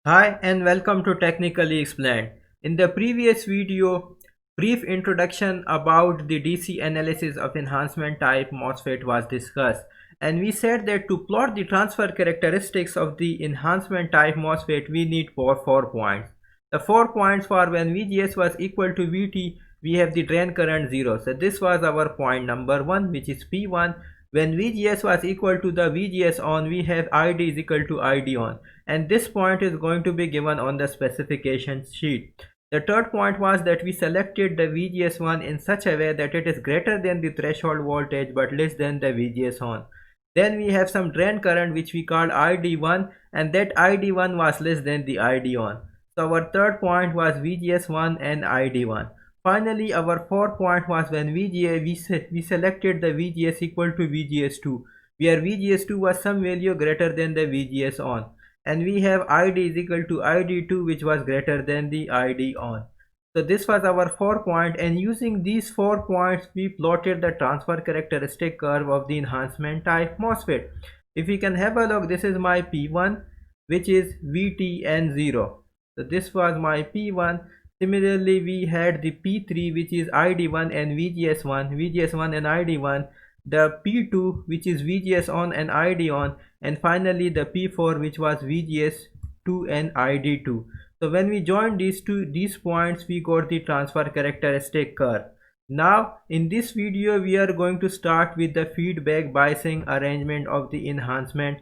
Hi and welcome to Technically Explained. In the previous video, brief introduction about the DC analysis of enhancement type MOSFET was discussed, and we said that to plot the transfer characteristics of the enhancement type MOSFET we need four points. The 4 points for when VGS was equal to VT, we have the drain current 0. So this was our point number 1, which is P1. When VGS was equal to the VGS on, we have ID is equal to ID on, and this point is going to be given on the specification sheet. The third point was that we selected the VGS1 in such a way that it is greater than the threshold voltage but less than the VGS on. Then we have some drain current which we called ID1, and that ID1 was less than the ID on. So our third point was VGS1 and ID1. Finally, our fourth point was when we selected the VGS equal to VGS2, where VGS2 was some value greater than the VGS on, and we have ID is equal to ID2, which was greater than the ID on. So this was our 4 point, and using these 4 points we plotted the transfer characteristic curve of the enhancement type MOSFET. If we can have a look, this is my P1, which is VT and 0. So this was my P1. Similarly, we had the P3, which is ID1 and VGS1 and ID1, the P2, which is VGS on and ID on, and finally the P4, which was VGS2 and ID2. So when we join these points, we got the transfer characteristic curve. Now in this video we are going to start with the feedback biasing arrangement of the enhancement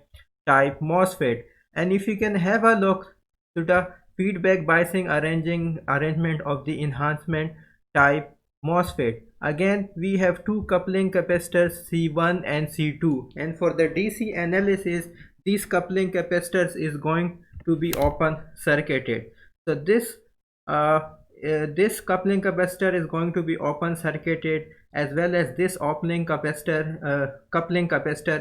type MOSFET. And if you can have a look to the feedback biasing arrangement of the enhancement type MOSFET. Again, we have two coupling capacitors C1 and C2, and for the DC analysis these coupling capacitors is going to be open circuited. So this coupling capacitor is going to be open circuited, as well as this coupling capacitor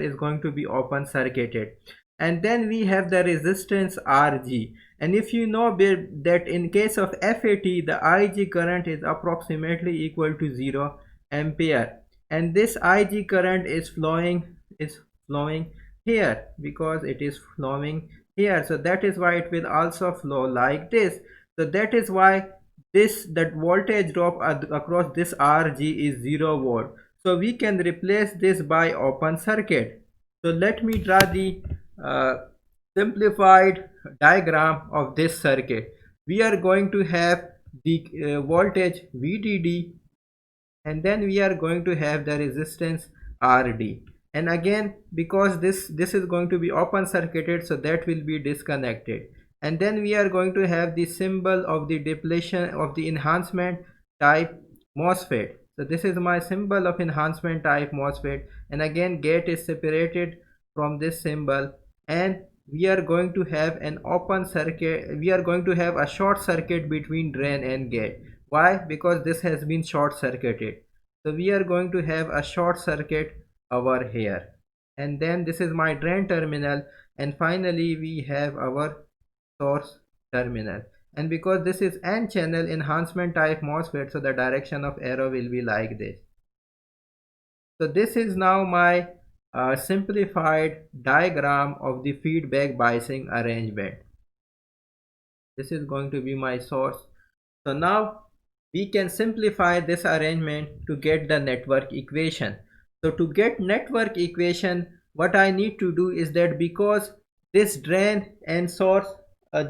is going to be open circuited. And then we have the resistance Rg, and if you know that in case of FAT the Ig current is approximately equal to 0 ampere, and this Ig current is flowing here because it is flowing here, so that is why it will also flow like this. So that is why that voltage drop across this Rg is 0 volt. So we can replace this by open circuit. So let me draw the simplified diagram of this circuit. We are going to have the voltage VDD, and then we are going to have the resistance RD. And again, because this is going to be open circuited, so that will be disconnected. And then we are going to have the symbol of the depletion of the enhancement type MOSFET. So this is my symbol of enhancement type MOSFET, and again gate is separated from this symbol, and we are going to have an open circuit. We are going to have a short circuit between drain and gate. Why? Because this has been short circuited. So we are going to have a short circuit over here, and then this is my drain terminal, and finally we have our source terminal. And because this is n channel enhancement type MOSFET, so the direction of arrow will be like this. So this is now my simplified diagram of the feedback biasing arrangement. This is going to be my source. So now we can simplify this arrangement to get the network equation. So to get network equation, what I need to do is that because this drain and source,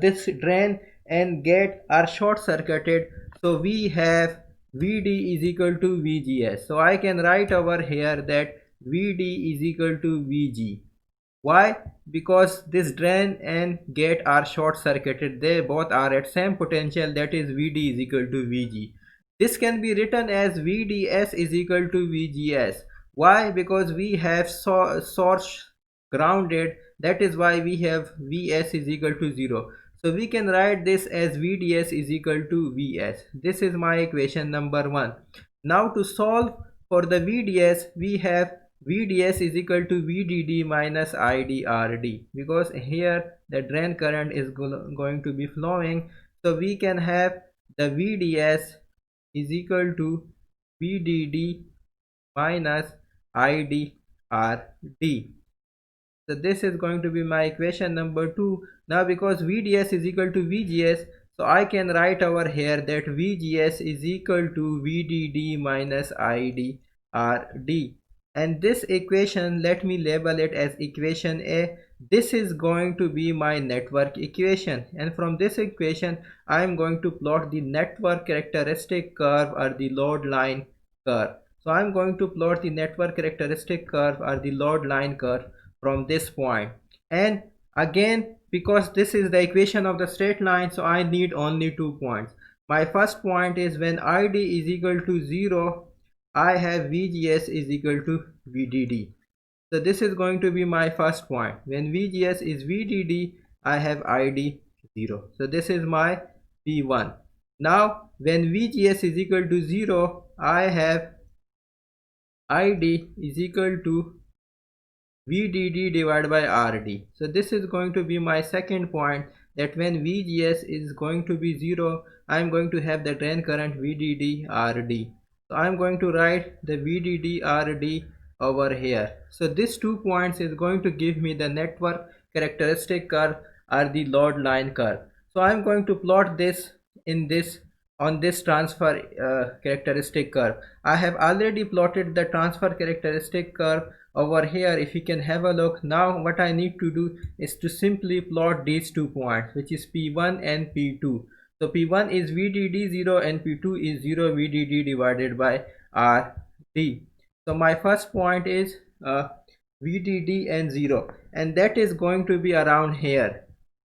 this drain and gate are short circuited, so we have VD is equal to VGS. So I can write over here that VD is equal to VG. Why? Because this drain and gate are short circuited. They both are at same potential, that is VD is equal to VG. This can be written as VDS is equal to VGS. Why? Because we have source grounded, that is why we have Vs is equal to 0. So we can write this as VDS is equal to Vs. This is my equation number 1. Now to solve for the VDS, we have VDS is equal to VDD minus IDRD, because here the drain current is going to be flowing. So we can have the VDS is equal to VDD minus IDRD. So this is going to be my equation number 2. Now because VDS is equal to VGS, so I can write over here that VGS is equal to VDD minus IDRD. And this equation, let me label it as equation A. This is going to be my network equation, and from this equation I am going to plot the network characteristic curve or the load line curve. So I am going to plot the network characteristic curve or the load line curve from this point. And again, because this is the equation of the straight line, so I need only 2 points. My first point is when ID is equal to 0, I have VGS is equal to VDD. So this is going to be my first point. When VGS is VDD, I have ID 0. So this is my P1. Now when VGS is equal to 0, I have ID is equal to VDD divided by RD. So this is going to be my second point, that when VGS is going to be 0, I am going to have the drain current VDD RD. So I am going to write the VDD RD over here. So this 2 points is going to give me the network characteristic curve or the load line curve. So I am going to plot this in this on this transfer characteristic curve. I have already plotted the transfer characteristic curve over here. If you can have a look, now what I need to do is to simply plot these 2 points, which is P1 and P2. So P1 is VDD 0 and P2 is 0 VDD divided by RD. So my first point is VDD and 0, and that is going to be around here.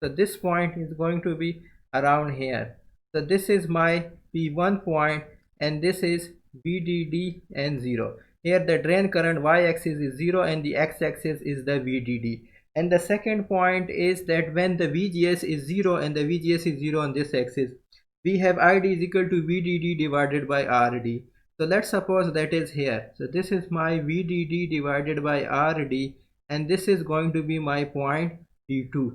So this point is going to be around here. So this is my P1 point and this is VDD and 0. Here the drain current y-axis is 0 and the x-axis is the VDD. And the second point is that when the VGS is 0 and the VGS is 0 on this axis, we have ID is equal to VDD divided by RD. So let's suppose that is here. So this is my VDD divided by RD, and this is going to be my point P2.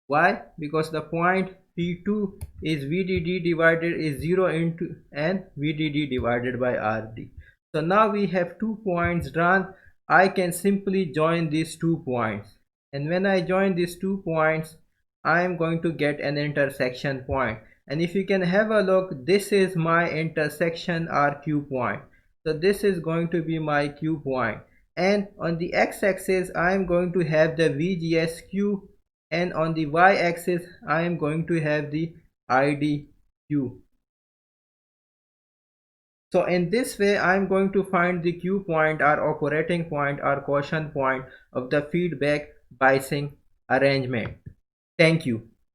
Why? Because the point P2 is VDD divided is 0 into and VDD divided by RD. So now we have 2 points drawn. I can simply join these 2 points, and when I join these 2 points, I am going to get an intersection point. And if you can have a look, this is my intersection or Q point. So this is going to be my Q point, and on the x-axis I am going to have the VGSQ, and on the y-axis I am going to have the IDQ. So in this way I am going to find the Q point or operating point or quotient point of the feedback biasing arrangement. Thank you.